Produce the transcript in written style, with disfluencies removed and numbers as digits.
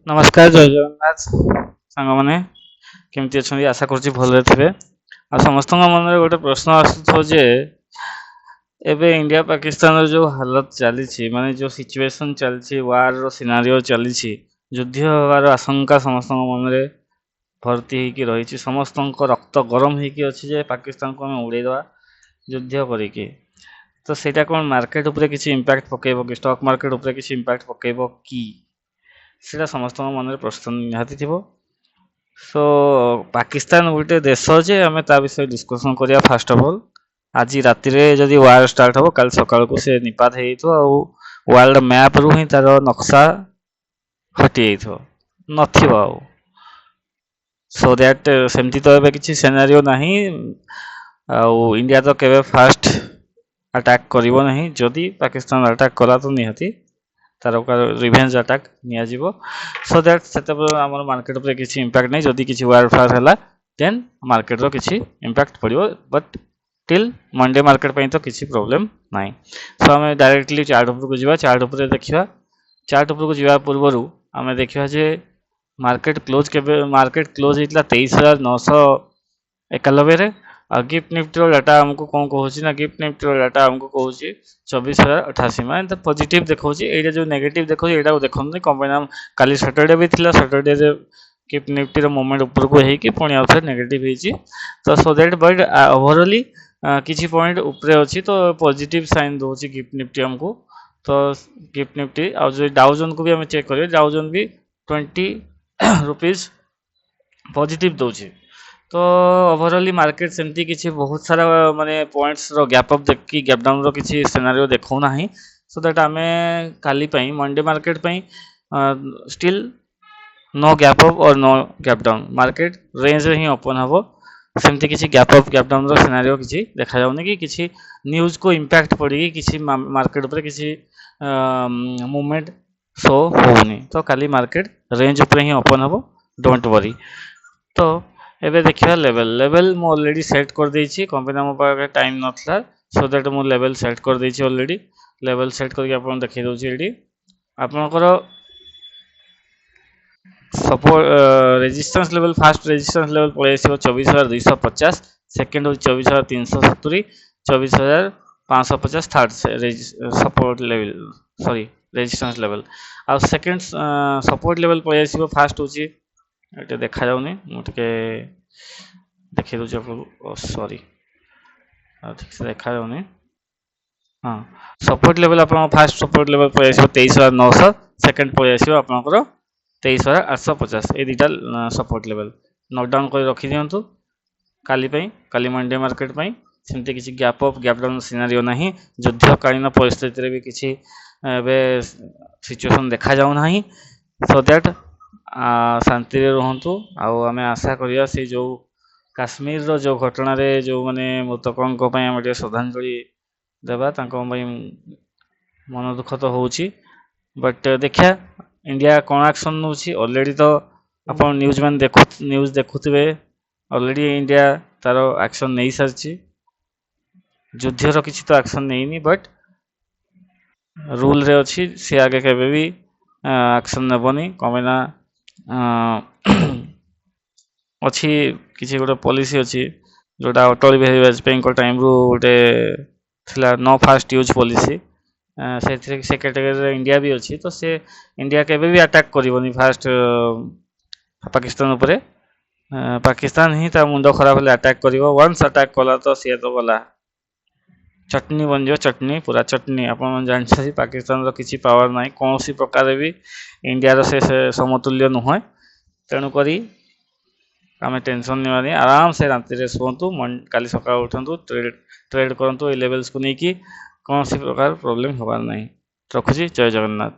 नमस्कार जय जगन्नाथ सांगमाने केमती अच्छा आशा करुच्ची भले थे आ समस्त मन में गोटे प्रश्न आसुथो जे एबे इंडिया पाकिस्तान जो हालत चली माने जो सिचुएशन चलती वार रो सिनारियो चली युद्ध हबार आशंका समस्त मन में भर्ती होगी रही समस्त रक्त गरम होगी अच्छी जे पाकिस्तान को आम उड़ेदवा युद्ध करिकी तो सेटा कौन मार्केट उपरे किसी इंपैक्ट पकेबो कि स्टॉक मार्केट उपरे किसी इंपैक्ट पकेबो कि सेटा समस्त मन में प्रश्न निहाती थिबो। सो पाकिस्तान गोटे देश जे आम ता विषय डिस्कसन करिया फास्ट ऑफ ऑल आज राति रे जदि वार स्टार्ट हो कल सकाळ को से निपात हे तो वर्ल्ड मैप रु ही तार नक्शा हटि जाइथो नथिबो आ सो दैट सेमती तो एबे किछि सिनेरियो नाही आ इंडिया तो केबे फास्ट अटैक करिवो नाही जदि पाकिस्तान अटैक कला तो निहाती तार रिभेंज अटैक नियाजिबो सो दैट सेते हमर मार्केट पर किछि इंपैक्ट नै जदि किछि वार फार हला देन मार्केट रो किछि इंपैक्ट पड़िबो बट टिल मंडे मार्केट पई तो किछि प्रॉब्लम नै। सो हमें डायरेक्टली चार्ट ऊपर को जिबा चार्ट ऊपर देखिबा चार्ट ऊपर को जिबा पूर्वरु हमें देखिबा जे मार्केट क्लोज हेतला 23991 रे आ गिफ्ट निफ्टी रो डाटा हमको कौन कहूची ना गिफ्ट निफ्टी रो डाटा हमको कहूची 24088 माने तो पॉजिटिव देखौची एटा जो नेगेटिव देखौची एटा को देखन कंपनी हम काली सैटरडे भी थिला सैटरडे रे गिफ्ट निफ्टी रो मोमेंट ऊपर को हेकी पुणी आउथर नेगेटिव हेची तो सो दैट बट ओवरऑली किछि पॉइंट ऊपर अछि तो पॉजिटिव साइन दोची गिफ्ट निफ्टी हमको तो गिफ्ट निफ्टी आ जो डाउ जोन को भी हम चेक करियो डाउ जोन भी 20 रुपीस पॉजिटिव दोची तो ओवरऑली मार्केट सेमती किछि बहुत सारा माने पॉइंट्स रो गैप अप देखि गैप डाउन रो किछि सिनेरियो देखौ नाही सो दैट आमे काली पई मंडे मार्केट पई still no gap up or no gap down market range रे ही ओपन हबो सेमती किछि गैप अप गैप डाउन रो सिनेरियो किछि देखा जाउनी कि किछि न्यूज़ को इंपैक्ट पड़ी किछि मार्केट ऊपर किछि मूवमेंट शो होनी तो काली मार्केट रेंज ऊपर ही ओपन हबो डोंट वरी। तो एबे देखिया लेवल मु ऑलरेडी सेट कर देछि कंपनी मो पाखे टाइम नथला सो दैट मु लेवल सेट कर देछि ऑलरेडी लेवल सेट करके आपन देखै दोछि एडी आपनकर support resistance level first resistance level पळे आसीबो 24250 सेकंड हो 24370 24550 third support level sorry resistance level आ सेकंड सपोर्ट लेवल पळे आसीबो फास्ट होछि एटा देखा जाउनी मु टिके देखै दोछि आपन सॉरी ठीक से देखा जाउनी हां सपोर्ट लेवल आपन फास्ट सपोर्ट लेवल पळे आसीबो 23900 सेकंड पळे आसीबो आपनकर 23850 ए दिटा सपोर्ट लेवल नोट डाउन कर रखि दियंतु काली पई काली मंडे मार्केट पई सेमते किछि gap up gap down scenario नाही युद्धकालीन परिस्थिति रे भी किछि एबे सिचुएशन देखा जाउ नाही सो दैट शांति रे रहंतु आ हमें आशा करिया से जो काश्मीर रो जो घटना रे जो माने मृतकन को पई हम श्रद्धांजलि देबा तांको पई मन दुख तो होउची बट देखिया इंडिया कौन एक्शन नौची ऑलरेडी तो अपन न्यूज मैन न्यूज देखुथिबे ऑलरेडी इंडिया तार एक्शन नहीं सारची युद्ध रो किछि तो एक्शन नैनी बट रूल रे अछि से आगे केबे भी एक्शन नेबनी कमेना अछि किछि गोटे पॉलिसी अछि जोटा अटल बिहारी वाजपेयी को टाइम रो गोटे थिला नो फास्ट यूज पॉलिसी से कैटेगरी इंडिया भी अच्छी तो से इंडिया केबे भी अटैक करिवनी फास्ट पाकिस्तान ऊपर पाकिस्तान ही ता मुंड खराब ले अटैक करिवो वंस अटैक कला तो से तो गला चटनी बन जो चटनी पूरा चटनी अपन जान छी पाकिस्तान रो किछि पावर नाही कोनोसी प्रकार भी इंडिया रो से समतुल्य न होय तेनु करी हमें टेंशन निवानी आराम से रात्रि रे सोंतु काली सकाळ उठंतु ट्रेड करंतु ए लेवल्स को नेकी कौन सी प्रकार प्रॉब्लम होगा नहीं रखुची जय जगन्नाथ।